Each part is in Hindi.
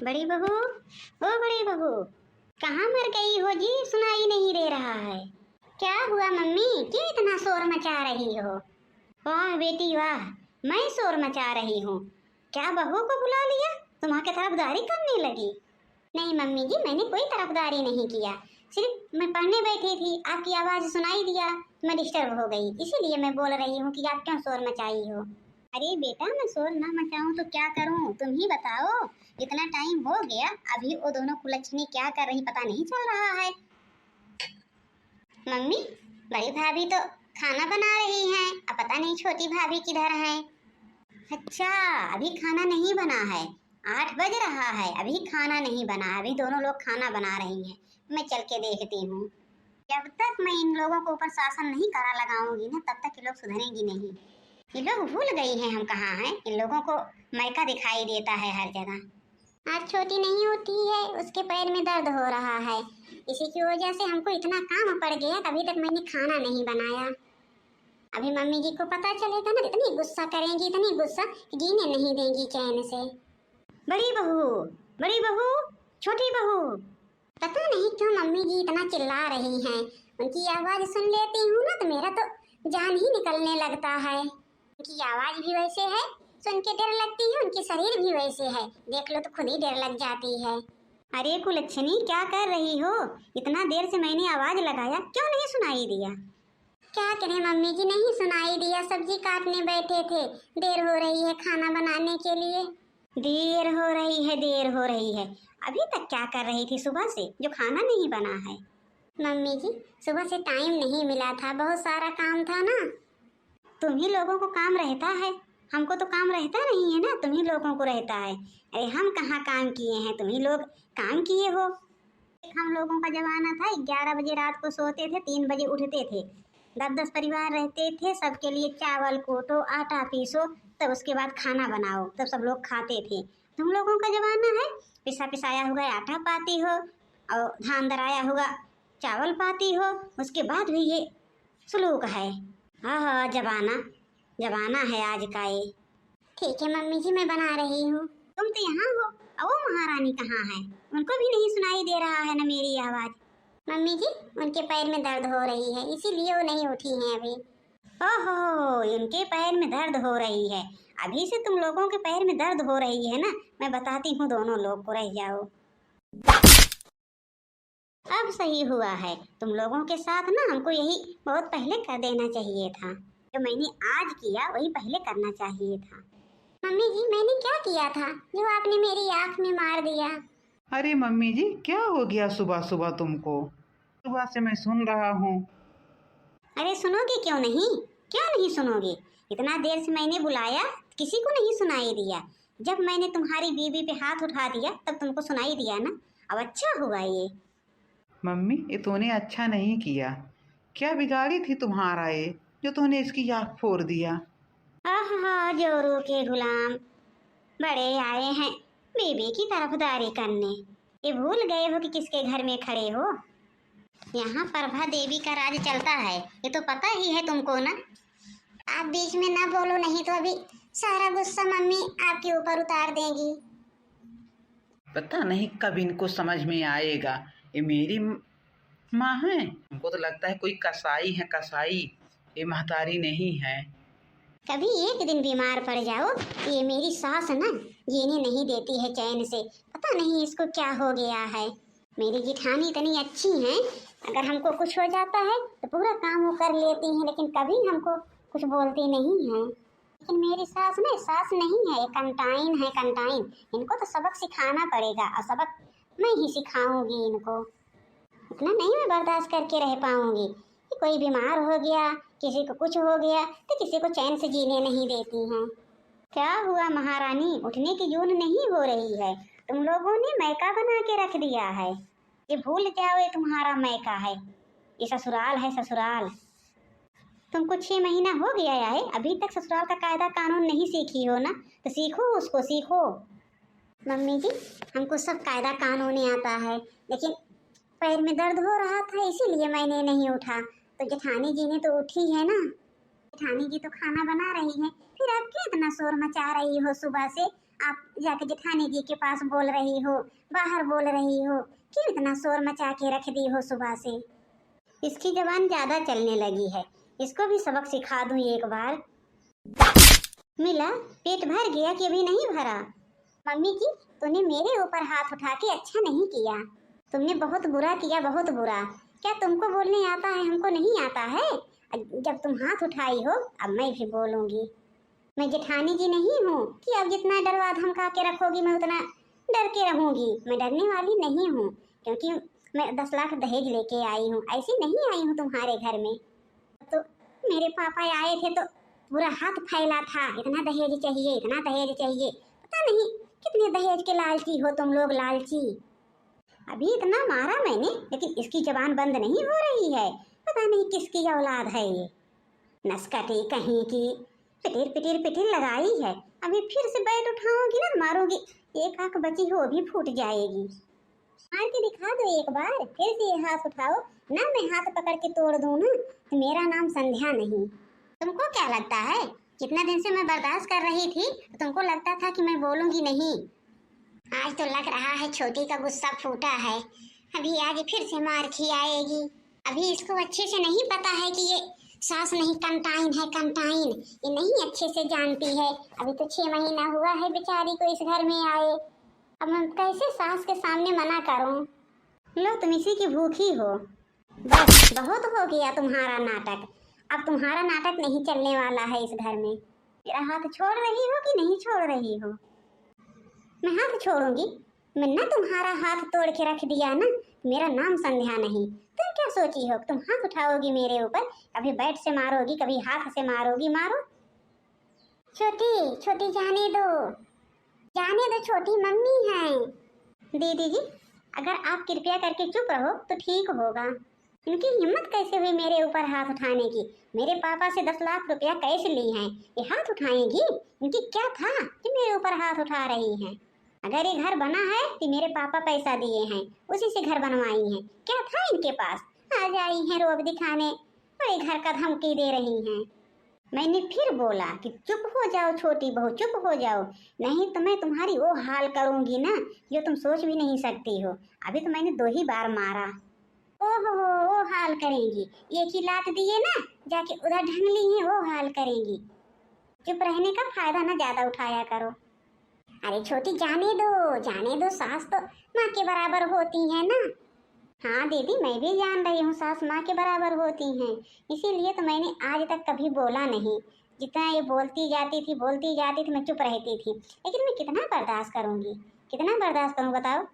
बड़ी बहू, ओ बड़ी बहू, कहाँ मर गई हो जी? सुनाई नहीं दे रहा है। क्या हुआ मम्मी, क्यों इतना शोर मचा रही हो? वाह बेटी वाह, मैं शोर मचा रही हूँ। क्या बहू को बुला लिया? तुम्हारे तरफदारी करने लगी? नहीं मम्मी जी, मैंने कोई तरफदारी नहीं किया। सिर्फ मैं पढ़ने बैठी थी, आपकी आवाज़ सुनाई दिया, मैं डिस्टर्ब हो गई, इसीलिए मैं बोल रही हूँ कि आप क्यों शोर मचाई हो। अरे बेटा, मैं शोर ना मचाऊं तो क्या करूं, तुम ही बताओ। इतना टाइम हो गया, अभी वो दोनों कुलच्छनी क्या कर रही पता नहीं चल रहा है। मम्मी, बड़ी भाभी तो खाना बना रही हैं, अब पता नहीं छोटी भाभी किधर है। अच्छा, अभी खाना नहीं बना है? 8 बज रहा है, अभी खाना नहीं बना, अभी दोनों लोग खाना बना रही हैं। मैं चल के देखती हूँ। जब तक मैं इन लोगों को ऊपर शासन नहीं करा लगाऊंगी ना, तब तक ये लोग सुधरेंगी नहीं। ये लोग भूल गई हैं हम कहाँ हैं। इन लोगों को मैका दिखाई देता है हर जगह। आज छोटी नहीं होती है, उसके पैर में दर्द हो रहा है, इसी की वजह से हमको इतना काम पड़ गया, तभी तक मैंने खाना नहीं बनाया। अभी मम्मी जी को पता चलेगा ना, इतनी गुस्सा करेंगी, इतनी गुस्सा कि जीने नहीं देंगी चैन से। बड़ी बहू, बड़ी बहू, छोटी बहू, पता नहीं क्यों मम्मी जी इतना चिल्ला रही हैं। उनकी आवाज सुन लेती हूँ ना तो मेरा तो जान ही निकलने लगता है। उनकी आवाज भी वैसे है, सुन के डर लगती है, उनकी शरीर भी वैसे है, देख लो तो खुद ही डर लग जाती है। अरे कुलच्छनी, क्या कर रही हो? इतना देर से मैंने आवाज लगाया, क्यों नहीं सुनाई दिया? क्या करें मम्मी जी, नहीं सुनाई दिया, सब्जी काटने बैठे थे, देर हो रही है खाना बनाने के लिए। देर हो रही है, देर हो रही है? अभी तक क्या कर रही थी सुबह से जो खाना नहीं बना है? मम्मी जी, सुबह से टाइम नहीं मिला था, बहुत सारा काम था ना। तुम ही लोगों को काम रहता है, हमको तो काम रहता नहीं है ना, तुम ही लोगों को रहता है। अरे हम कहाँ काम किए हैं, तुम ही लोग काम किए हो। हम लोगों का जमाना था, 11 बजे रात को सोते थे, 3 बजे उठते थे, 10-10 परिवार रहते थे, सबके लिए चावल कोटो, आटा पीसो, तब उसके बाद खाना बनाओ, तब सब लोग खाते थे। तुम लोगों का जमाना है, पिसा पिसाया हुआ आटा पाती हो और धान दराया हुआ चावल पाती हो, उसके बाद भी ये सुलूक है। हाँ हाँ, जमाना जमाना है आज का ये। ठीक है मम्मी जी, मैं बना रही हूँ। तुम तो यहाँ हो, और वो महारानी कहाँ है? उनको भी नहीं सुनाई दे रहा है ना मेरी आवाज। मम्मी जी, उनके पैर में दर्द हो रही है, इसीलिए वो नहीं उठी हैं अभी। ओहो, उनके पैर में दर्द हो रही है? अभी से तुम लोगों के पैर में दर्द हो रही है ना, मैं बताती हूँ दोनों लोग को, रह जाओ। अब सही हुआ है, तुम लोगों के साथ ना हमको यही बहुत पहले कर देना चाहिए था। जो मैंने आज किया वही पहले करना चाहिए था। मम्मी जी, मैंने क्या किया था जो आपने मेरी आँख में मार दिया? अरे मम्मी जी, क्या हो गया सुबह सुबह तुमको? सुबह से मैं सुन रहा हूँ। अरे सुनोगे क्यों नहीं? क्यों नहीं सुनोगे? इतना देर से मैंने बुलाया, किसी को नहीं सुनाई दिया। जब मैंने तुम्हारी बीवी पे हाथ उठा दिया तब तुमको सुनाई दिया ना। अब अच्छा हुआ ये। मम्मी, ये तूने अच्छा नहीं किया। क्या बिगाड़ी थी तुम्हारा ये जो तूने इसकी आँख फोड़ दिया? आहा, जोरू के गुलाम बड़े आए हैं बीबी की तरफदारी करने। ये भूल गए हो कि किसके घर में खड़े हो? यहाँ प्रभा देवी का राज चलता है, ये तो पता ही है तुमको ना। आप बीच में ना बोलो, नहीं तो अभी सारा गुस्सा मम्मी आपके ऊपर उतार देंगी। पता नहीं कब इनको समझ में आएगा। ये मेरी माँ है, हमको तो लगता है कोई कसाई है, कसाई। ये महतारी नहीं है। कभी एक दिन बीमार पड़ जाओ, ये मेरी सास ना जीने नहीं देती है चैन से, पता नहीं इसको क्या हो गया है। मेरी जिठानी इतनी अच्छी हैं, अगर हमको कुछ हो जाता है तो पूरा काम वो कर लेती हैं, लेकिन कभी हमको कुछ बोलती नहीं हैं। लेकिन मेरी सास ना सास नहीं है, ये कंटाइन है, कंटाइन। इनको तो सबक सिखाना पड़ेगा, और सबक मैं ही सिखाऊंगी इनको। इतना नहीं मैं बर्दाश्त करके रह पाऊंगी कि कोई बीमार हो गया, किसी को कुछ हो गया तो किसी को चैन से जीने नहीं देती हैं। क्या हुआ महारानी, उठने की जून नहीं हो रही है? तुम लोगों ने मैका बना के रख दिया है। ये भूल जाओ ये तुम्हारा मैका है, ये ससुराल है, ससुराल। तुमको 6 महीना हो गया है, अभी तक ससुराल का कायदा कानून नहीं सीखी हो ना, तो सीखो, उसको सीखो। मम्मी जी, हमको सब कायदा कानून आता है, लेकिन पैर में दर्द हो रहा था इसीलिए मैंने नहीं उठा। तो जेठानी जी ने तो उठी है ना, जेठानी जी तो खाना बना रही है, फिर आप क्यों इतना शोर मचा रही हो सुबह से? आप जाके जेठानी जी के पास बोल रही हो, बाहर बोल रही हो? क्यों इतना शोर मचा के रख दी हो सुबह से? इसकी जबान ज्यादा चलने लगी है, इसको भी सबक सिखा दूं एक बार। मिला? पेट भर गया कि अभी नहीं भरा? मम्मी जी, तूने मेरे ऊपर हाथ उठा के अच्छा नहीं किया। तुमने बहुत बुरा किया, बहुत बुरा। क्या तुमको बोलने आता है, हमको नहीं आता है? जब तुम हाथ उठाई हो, अब मैं भी बोलूंगी। मैं जेठानी जी नहीं हूँ कि अब जितना डरवा धमका के रखोगी मैं उतना डर के रहूंगी। मैं डरने वाली नहीं हूँ, क्योंकि मैं 10 लाख दहेज लेके आई हूँ, ऐसी नहीं आई हूँ तुम्हारे घर में। तो मेरे पापा आए थे तो पूरा हाथ फैला था, इतना दहेज चाहिए, इतना दहेज चाहिए। पता नहीं कितने दहेज के लालची हो तुम लोग, लालची। अभी इतना मारा मैंने, लेकिन इसकी जबान बंद नहीं हो रही है। पता नहीं किसकी औलाद है ये, नस्कटी कहीं की। पिटीर पिटीर पिटीर लगाई है। अभी फिर से बैठ उठाऊंगी ना, मारूंगी। एक आंख बची हो भी फूट जाएगी। मार के दिखा दो एक बार, फिर से ये हाथ उठाओ ना, मैं हाथ पकड़ के तोड़ दूं ना, तो मेरा नाम संध्या नहीं। तुमको क्या लगता है, कितना दिन से मैं बर्दाश्त कर रही थी, तो तुमको लगता था कि मैं बोलूंगी नहीं? आज तो लग रहा है छोटी का गुस्सा फूटा है। अभी आगे फिर से मार खिलाएगी। अभी इसको अच्छे से नहीं पता है कि ये सास नहीं कंटाइन है, कंटाइन ये नहीं अच्छे से जानती है। अभी तो 6 महीना हुआ है बेचारी को इस घर में आए। अब मैं कैसे सास के सामने मना करूं? लो, तुम इसी की भूखी हो। बस बहुत हो गया तुम्हारा नाटक। अब तुम्हारा नाटक नहीं चलने वाला है इस घर में। मेरा हाथ छोड़ रही हो कि नहीं छोड़ रही हो? मैं हाथ छोड़ूंगी? मैं ना तुम्हारा हाथ तोड़ के रख दिया ना, मेरा नाम संध्या नहीं। तुम क्या सोची हो, तुम हाथ उठाओगी मेरे ऊपर? कभी बैट से मारोगी, कभी हाथ से मारोगी। मारो छोटी, छोटी जाने दो, जाने दो, छोटी मम्मी है। दीदी जी, अगर आप कृपया करके चुप रहो तो ठीक होगा। इनकी हिम्मत कैसे हुई मेरे ऊपर हाथ उठाने की? मेरे पापा से 10 लाख रुपया कैसे ली हैं, ये हाथ उठाएंगी? इनकी क्या था कि मेरे ऊपर हाथ उठा रही हैं? अगर ये घर बना है तो मेरे पापा पैसा दिए हैं, उसी से घर बनवाई हैं। क्या था इनके पास? आज आई हैं रोब दिखाने और ये घर का धमकी दे रही हैं। मैंने फिर बोला कि चुप हो जाओ छोटी बहू, चुप हो जाओ, नहीं तो मैं तुम्हारी वो हाल करूंगी ना जो तुम सोच भी नहीं सकती हो। अभी तो मैंने 2 ही बार मारा। ओहो, वो हाल करेंगी? एक ही लात दिए ना, जाके उधर ढंग ली है, वो हाल करेंगी। चुप रहने का फायदा ना ज्यादा उठाया करो। अरे छोटी जाने दो, सास तो माँ के बराबर होती है ना। हाँ दीदी, मैं भी जान रही हूँ सास माँ के बराबर होती हैं, इसीलिए तो मैंने आज तक कभी बोला नहीं। जितना ये बोलती जाती थी मैं चुप रहती थी। लेकिन मैं कितना बर्दाश्त करूँगी, कितना बर्दाश्त करूँ बताओ?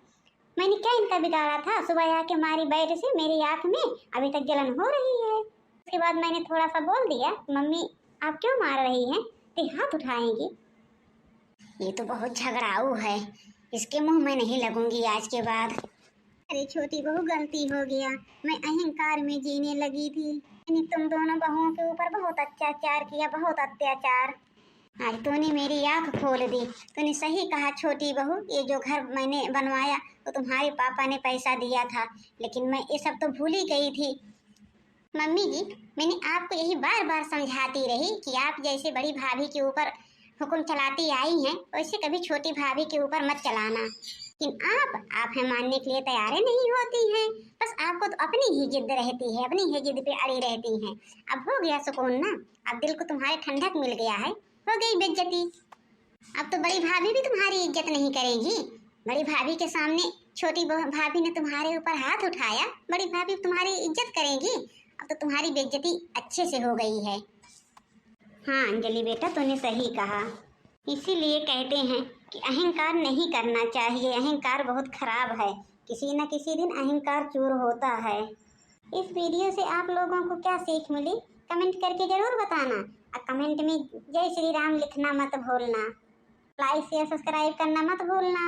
मैंने क्या इनका बिगाड़ा था? सुबह आके मारी बैट से मेरी आँख में, अभी तक जलन हो रही है। उसके बाद मैंने थोड़ा सा बोल दिया, मम्मी आप क्यों मार रही हैं, तो हाथ उठाएंगी। ये तो बहुत झगड़ाऊ है, इसके मुंह में नहीं लगूंगी आज के बाद। अरे छोटी बहू, गलती हो गया, मैं अहंकार में जीने लगी थी। मैंने तुम दोनों बहुओं के ऊपर बहुत अत्याचार किया, बहुत अत्याचार। आज तूने मेरी आँख खोल दी। तूने सही कहा छोटी बहू, ये जो घर मैंने बनवाया तो तुम्हारे पापा ने पैसा दिया था, लेकिन मैं ये सब तो भूल ही गई थी। मम्मी जी, मैंने आपको यही बार बार समझाती रही कि आप जैसे बड़ी भाभी के ऊपर हुक्म चलाती आई हैं, वैसे कभी छोटी भाभी के ऊपर मत चलाना। लेकिन आप है मानने के लिए तैयार नहीं होती हैं। बस आपको तो अपनी ही जिद रहती है, अपनी ही जिद पे अड़ी रहती हैं। अब हो गया सुकून ना, अब दिल को तुम्हारे ठंडक मिल गया है, हो गई बेइज्जती। अब तो बड़ी भाभी भी तुम्हारी इज्जत नहीं करेगी। बड़ी भाभी के सामने छोटी भाभी ने तुम्हारे ऊपर हाथ उठाया, बड़ी भाभी तुम्हारी इज्जत करेगी। अब तो तुम्हारी बेइज्जती अच्छे से हो गई है। हाँ अंजलि बेटा, तूने सही कहा। इसीलिए कहते हैं कि अहंकार नहीं करना चाहिए, अहंकार बहुत खराब है। किसी न किसी दिन अहंकार चूर होता है। इस वीडियो से आप लोगों को क्या सीख मिली, कमेंट करके जरूर बताना। और कमेंट में जय श्री राम लिखना मत भूलना। लाइक शेयर सब्सक्राइब करना मत भूलना।